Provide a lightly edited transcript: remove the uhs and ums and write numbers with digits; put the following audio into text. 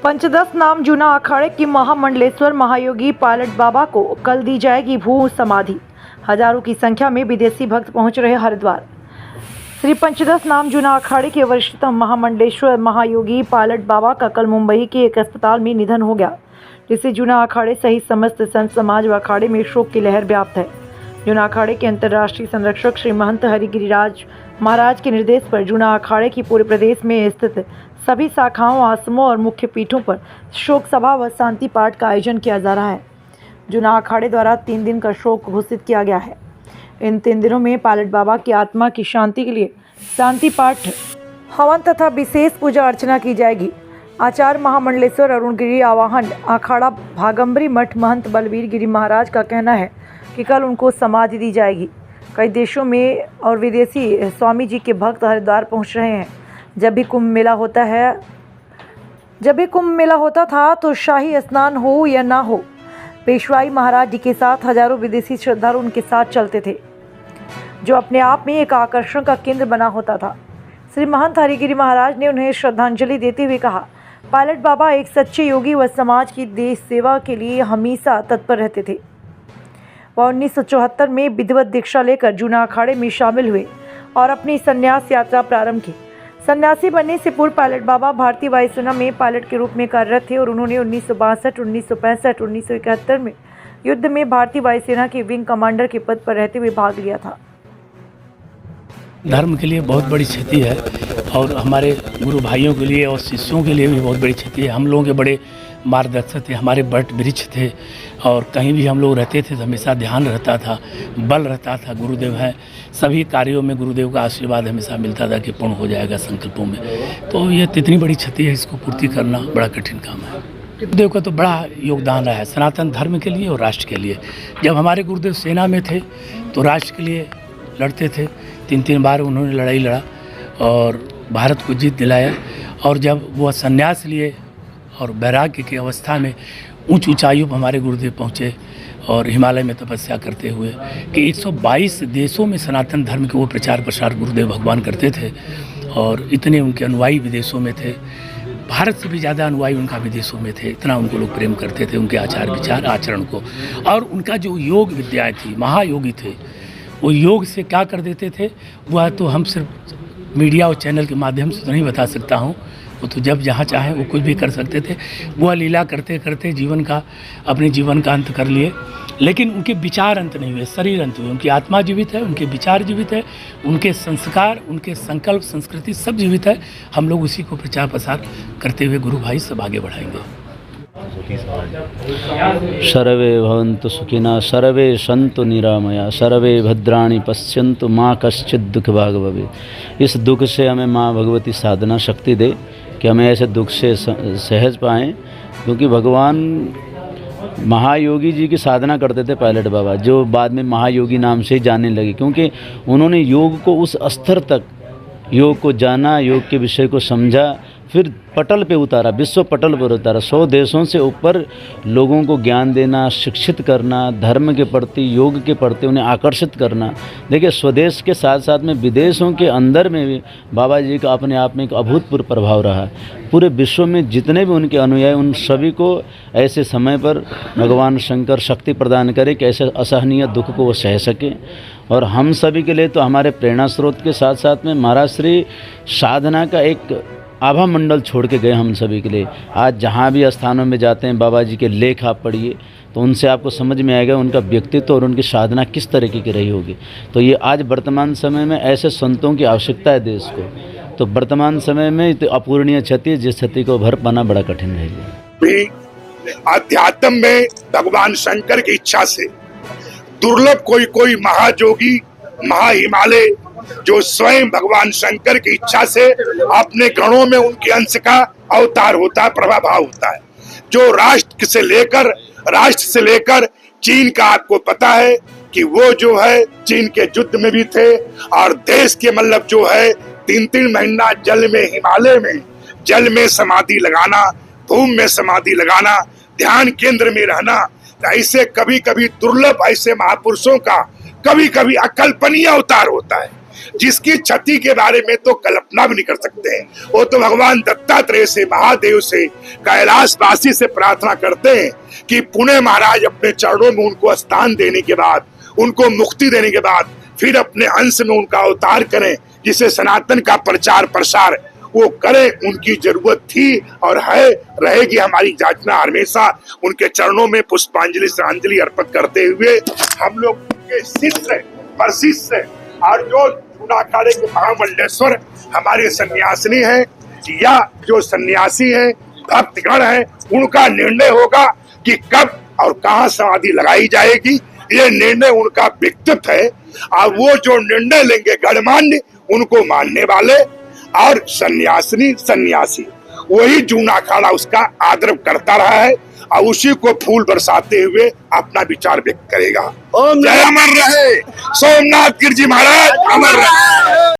पंचदश नाम जूना अखाड़े की महामंडलेश्वर महायोगी पालट बाबा को कल दी जाएगी भू समाधि। हजारों की संख्या में विदेशी भक्त पहुंच रहे हरिद्वार। श्री पंचदश नाम जूना अखाड़े के वरिष्ठतम महामंडलेश्वर महायोगी पालट बाबा का कल मुंबई के एक अस्पताल में निधन हो गया, जिससे जूना अखाड़े सहित समस्त संत समाज व अखाड़े में शोक की लहर व्याप्त है। जूना अखाड़े के अंतर्राष्ट्रीय संरक्षक श्री महंत हरिगिरिराज महाराज के निर्देश पर जूना अखाड़े की पूरे प्रदेश में स्थित सभी शाखाओं, आश्रमों और मुख्य पीठों पर शोक सभा व शांति पाठ का आयोजन किया जा रहा है। जूना अखाड़े द्वारा 3 दिन का शोक घोषित किया गया है। इन 3 दिनों में पालट बाबा की आत्मा की शांति के लिए शांति पाठ, हवन तथा विशेष पूजा अर्चना की जाएगी। आचार्य महामंडलेश्वर अरुण गिरी आवाहन अखाड़ा भागंबरी मठ महंत बलवीर गिरी महाराज का कहना है कि कल उनको समाधि दी जाएगी। कई देशों में और विदेशी स्वामी जी के भक्त हरिद्वार पहुंच रहे हैं। जब भी कुंभ मेला होता था तो शाही स्नान हो या ना हो, पेशवाई महाराज जी के साथ हजारों विदेशी श्रद्धालु उनके साथ चलते थे, जो अपने आप में एक आकर्षण का केंद्र बना होता था। श्री महंत हरिगिरी महाराज ने उन्हें श्रद्धांजलि देते हुए कहा, पायलट बाबा एक सच्चे योगी व समाज की देश सेवा के लिए हमेशा तत्पर रहते थे। वह 1974 में विधिवत दीक्षा लेकर जूना अखाड़े में शामिल हुए और अपनी संन्यास यात्रा प्रारंभ की। सन्यासी बनने से पूर्व पायलट बाबा भारतीय वायुसेना में पायलट के रूप में कार्यरत थे और उन्होंने 1962, 1965, 1971 में युद्ध में भारतीय वायुसेना के विंग कमांडर के पद पर रहते हुए भाग लिया था। धर्म के लिए बहुत बड़ी क्षति है और हमारे गुरु भाइयों के लिए और शिष्यों के लिए भी बहुत बड़ी क्षति है। हम लोगों के बड़े मार्गदर्शक थे, हमारे बट वृक्ष थे और कहीं भी हम लोग रहते थे तो हमेशा ध्यान रहता था, बल रहता था। गुरुदेव हैं, सभी कार्यों में गुरुदेव का आशीर्वाद हमेशा मिलता था कि पूर्ण हो जाएगा संकल्पों में। तो ये इतनी बड़ी क्षति है, इसको पूर्ति करना बड़ा कठिन काम है। गुरुदेव का तो बड़ा योगदान रहा है सनातन धर्म के लिए और राष्ट्र के लिए। जब हमारे गुरुदेव सेना में थे तो राष्ट्र के लिए लड़ते थे, 3 बार उन्होंने लड़ाई लड़ा और भारत को जीत दिलाया। और जब वह संन्यास लिए और वैराग्य की अवस्था में ऊंच ऊंचाइयों पर हमारे गुरुदेव पहुँचे और हिमालय में तपस्या करते हुए कि 122 देशों में सनातन धर्म के वो प्रचार प्रसार गुरुदेव भगवान करते थे और इतने उनके अनुयायी विदेशों में थे। भारत से भी ज़्यादा अनुयायी उनका विदेशों में थे, इतना उनको लोग प्रेम करते थे, उनके आचार विचार आचरण को। और उनका जो योग विद्याएँ थी, महायोगी थे, वो योग से क्या कर देते थे वह तो हम सिर्फ मीडिया और चैनल के माध्यम से तो नहीं बता सकता हूँ। वो तो जब जहाँ चाहे वो कुछ भी कर सकते थे। वह लीला करते करते अपने जीवन का अंत कर लिए, लेकिन उनके विचार अंत नहीं हुए, शरीर अंत हुए। उनकी आत्मा जीवित है, उनके विचार जीवित है, उनके संस्कार, उनके संकल्प, संस्कृति सब जीवित है। हम लोग उसी को प्रचार प्रसार करते हुए गुरु भाई सब आगे बढ़ाएंगे। सर्वे भवन्तु सुखिनः, सर्वे सन्तु निरामया, सर्वे भद्राणि पश्यन्तु, माँ कश्चित् दुख भाग भवेत्। इस दुख से हमें माँ भगवती साधना शक्ति दे कि हमें ऐसे दुख से सहज पाएँ, क्योंकि भगवान महायोगी जी की साधना करते थे पायलट बाबा, जो बाद में महायोगी नाम से जाने लगे, क्योंकि उन्होंने योग को उस स्तर तक योग को जाना, योग के विषय को समझा, फिर पटल पे उतारा, विश्व पटल पर उतारा। 100 देशों से ऊपर लोगों को ज्ञान देना, शिक्षित करना, धर्म के प्रति, योग के प्रति उन्हें आकर्षित करना। देखिए, स्वदेश के साथ साथ में विदेशों के अंदर में भी बाबा जी का अपने आप में एक अभूतपूर्व प्रभाव रहा। पूरे विश्व में जितने भी उनके अनुयायी, उन सभी को ऐसे समय पर भगवान शंकर शक्ति प्रदान करे कि ऐसे असहनीय दुख को वो सह सके। और हम सभी के लिए तो हमारे प्रेरणा स्रोत के साथ साथ में महाराज श्री साधना का एक आभा मंडल छोड़ के गए हम सभी के लिए। आज जहाँ भी स्थानों में जाते हैं, बाबा जी के लेख आप पढ़िए तो उनसे आपको समझ में आएगा उनका व्यक्तित्व और उनकी साधना किस तरीके की रही होगी। तो ये आज वर्तमान समय में ऐसे संतों की आवश्यकता है देश को। तो वर्तमान समय में तो अपूरणीय क्षति, जिस क्षति को भर पाना बड़ा कठिन रहेगी। अध्यात्म में भगवान शंकर की इच्छा से दुर्लभ कोई महायोगी, महाहिमालय, जो स्वयं भगवान शंकर की इच्छा से अपने गणों में उनके अंश का अवतार होता है, प्रभाव होता है। जो राष्ट्र से लेकर चीन का आपको पता है कि वो जो है चीन के युद्ध में भी थे और देश के मतलब जो है 3 महीना जल में, हिमालय में जल में समाधि लगाना, भूमि में समाधि लगाना, ध्यान केंद्र में रहना। ऐसे कभी कभी दुर्लभ ऐसे महापुरुषों का कभी कभी अकल्पनीय अवतार होता है। जिसकी क्षति के बारे में तो कल्पना भी नहीं कर सकते हैं। वो तो भगवान दत्तात्रेय से, महादेव से, कैलाशवासी से प्रार्थना करते हैं कि पुणे महाराज अपने चरणों में उनको स्थान देने के बाद, उनको मुक्ति देने के बाद फिर अपने अंश में उनका अवतार करें, जिसे सनातन का प्रचार प्रसार वो करें। उनकी जरूरत थी और है, रहेगी। हमारी याचना हमेशा उनके चरणों में पुष्पांजलि श्रद्धांजलि अर्पित करते हुए हम लोग उनके शिष्य वशिष्ठ और जो जूना अखाड़े के महामंडलेश्वर हमारे सन्यासिनी है या जो सन्यासी है, भक्तगण है, उनका निर्णय होगा कि कब और कहाँ समाधि लगाई जाएगी। ये निर्णय उनका व्यक्तित्व है और वो जो निर्णय लेंगे गणमान्य उनको मानने वाले और सन्यासिनी सन्यासी वही जूना अखाड़ा उसका आदर करता रहा है और उसी को फूल बरसाते हुए अपना विचार व्यक्त करेगा। जय अमर रहे सोमनाथ गिरजी महाराज, अमर रहे।